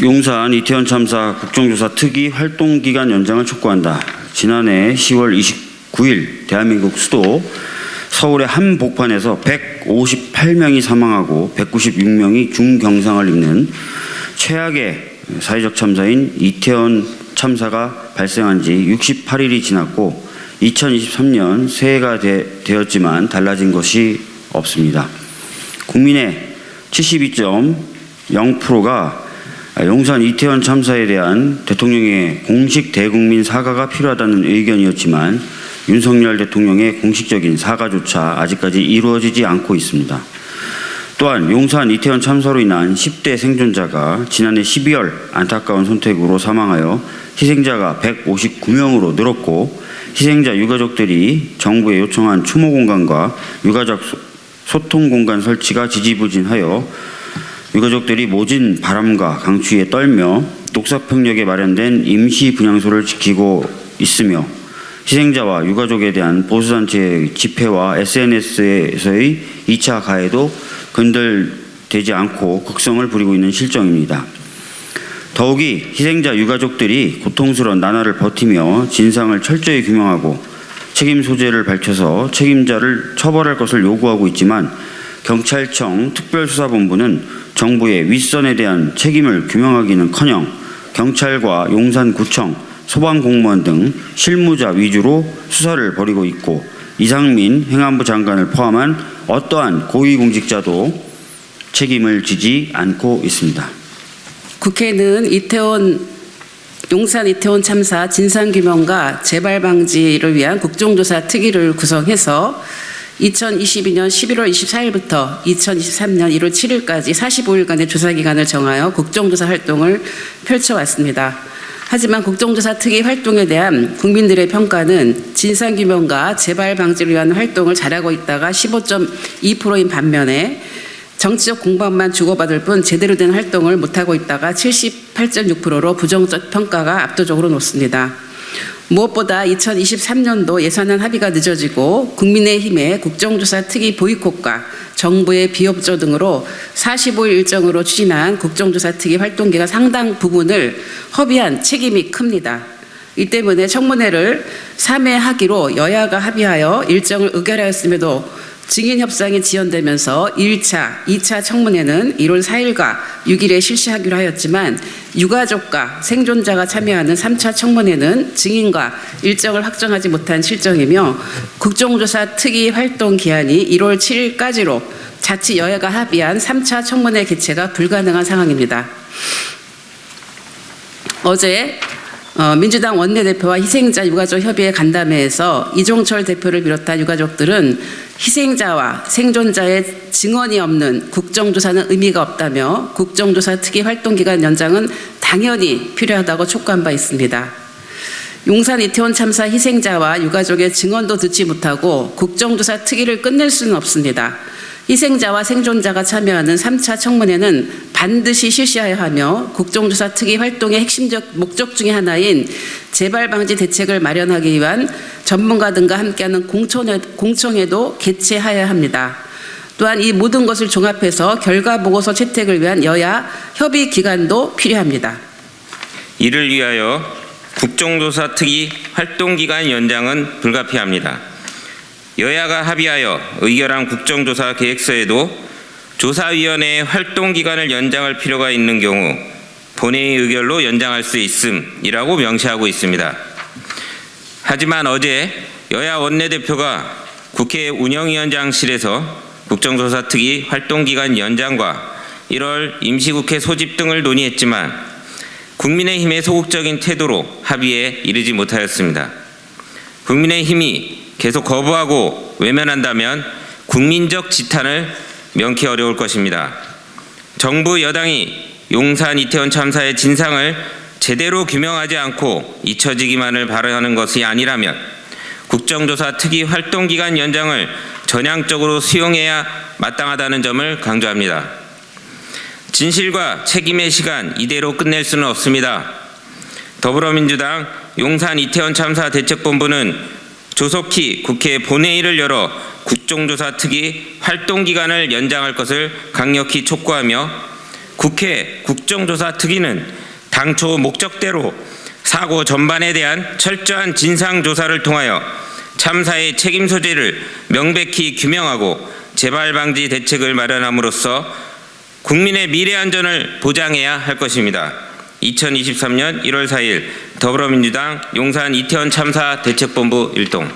용산 이태원 참사 국정조사 특위 활동기간 연장을 촉구한다. 지난해 10월 29일 대한민국 수도 서울의 한 복판에서 158명이 사망하고 196명이 중경상을 입는 최악의 사회적 참사인 이태원 참사가 발생한 지 68일이 지났고 2023년 새해가 되었지만 달라진 것이 없습니다. 국민의 72.0%가 용산 이태원 참사에 대한 대통령의 공식 대국민 사과가 필요하다는 의견이었지만 윤석열 대통령의 공식적인 사과조차 아직까지 이루어지지 않고 있습니다. 또한 용산 이태원 참사로 인한 10대 생존자가 지난해 12월 안타까운 선택으로 사망하여 희생자가 159명으로 늘었고 희생자 유가족들이 정부에 요청한 추모 공간과 유가족 소통 공간 설치가 지지부진하여 유가족들이 모진 바람과 강추위에 떨며 녹사평역에 마련된 임시 분향소를 지키고 있으며 희생자와 유가족에 대한 보수단체의 집회와 SNS에서의 2차 가해도 근절되지 않고 극성을 부리고 있는 실정입니다. 더욱이 희생자 유가족들이 고통스러운 나날을 버티며 진상을 철저히 규명하고 책임 소재를 밝혀서 책임자를 처벌할 것을 요구하고 있지만 경찰청 특별수사본부는 정부의 윗선에 대한 책임을 규명하기는커녕 경찰과 용산구청, 소방공무원 등 실무자 위주로 수사를 벌이고 있고 이상민 행안부 장관을 포함한 어떠한 고위공직자도 책임을 지지 않고 있습니다. 국회는 용산 이태원 참사 진상규명과 재발방지를 위한 국정조사 특위를 구성해서 2022년 11월 24일부터 2023년 1월 7일까지 45일간의 조사기간을 정하여 국정조사 활동을 펼쳐왔습니다. 하지만 국정조사 특위 활동에 대한 국민들의 평가는 진상규명과 재발방지를 위한 활동을 잘하고 있다가 15.2%인 반면에 정치적 공방만 주고받을 뿐 제대로 된 활동을 못하고 있다가 78.6%로 부정적 평가가 압도적으로 높습니다. 무엇보다 2023년도 예산안 합의가 늦어지고 국민의힘의 국정조사 특위 보이콧과 정부의 비협조 등으로 45일 일정으로 추진한 국정조사 특위 활동기간 상당 부분을 허비한 책임이 큽니다. 이 때문에 청문회를 3회 하기로 여야가 합의하여 일정을 의결하였음에도 증인 협상이 지연되면서 1차, 2차 청문회는 1월 4일과 6일에 실시하기로 하였지만 유가족과 생존자가 참여하는 3차 청문회는 증인과 일정을 확정하지 못한 실정이며 국정조사 특위 활동 기한이 1월 7일까지로 자칫 여야가 합의한 3차 청문회 개최가 불가능한 상황입니다. 어제 민주당 원내대표와 희생자 유가족 협의회 간담회에서 이종철 대표를 비롯한 유가족들은 희생자와 생존자의 증언이 없는 국정조사는 의미가 없다며 국정조사 특위 활동기간 연장은 당연히 필요하다고 촉구한 바 있습니다. 용산 이태원 참사 희생자와 유가족의 증언도 듣지 못하고 국정조사 특위를 끝낼 수는 없습니다. 희생자와 생존자가 참여하는 3차 청문회는 반드시 실시해야 하며 국정조사 특위 활동의 핵심적 목적 중의 하나인 재발방지 대책을 마련하기 위한 전문가 등과 함께하는 공청회도 개최해야 합니다. 또한 이 모든 것을 종합해서 결과보고서 채택을 위한 여야 협의 기간도 필요합니다. 이를 위하여 국정조사 특위 활동기간 연장은 불가피합니다. 여야가 합의하여 의결한 국정조사 계획서에도 조사위원회의 활동기간을 연장할 필요가 있는 경우 본회의 의결로 연장할 수 있음이라고 명시하고 있습니다. 하지만 어제 여야 원내대표가 국회 운영위원장실에서 국정조사 특위 활동기간 연장과 1월 임시국회 소집 등을 논의했지만 국민의힘의 소극적인 태도로 합의에 이르지 못하였습니다. 국민의힘이 계속 거부하고 외면한다면 국민적 지탄을 면키 어려울 것입니다. 정부 여당이 용산 이태원 참사의 진상을 제대로 규명하지 않고 잊혀지기만을 바라는 것이 아니라면 국정조사 특위 활동기간 연장을 전향적으로 수용해야 마땅하다는 점을 강조합니다. 진실과 책임의 시간 이대로 끝낼 수는 없습니다. 더불어민주당 용산 이태원 참사 대책본부는 조속히 국회 본회의를 열어 국정조사 특위 활동기간을 연장할 것을 강력히 촉구하며 국회 국정조사 특위는 당초 목적대로 사고 전반에 대한 철저한 진상조사를 통하여 참사의 책임 소재를 명백히 규명하고 재발 방지 대책을 마련함으로써 국민의 미래 안전을 보장해야 할 것입니다. 2023년 1월 4일 더불어민주당 용산 이태원 참사 대책본부 일동.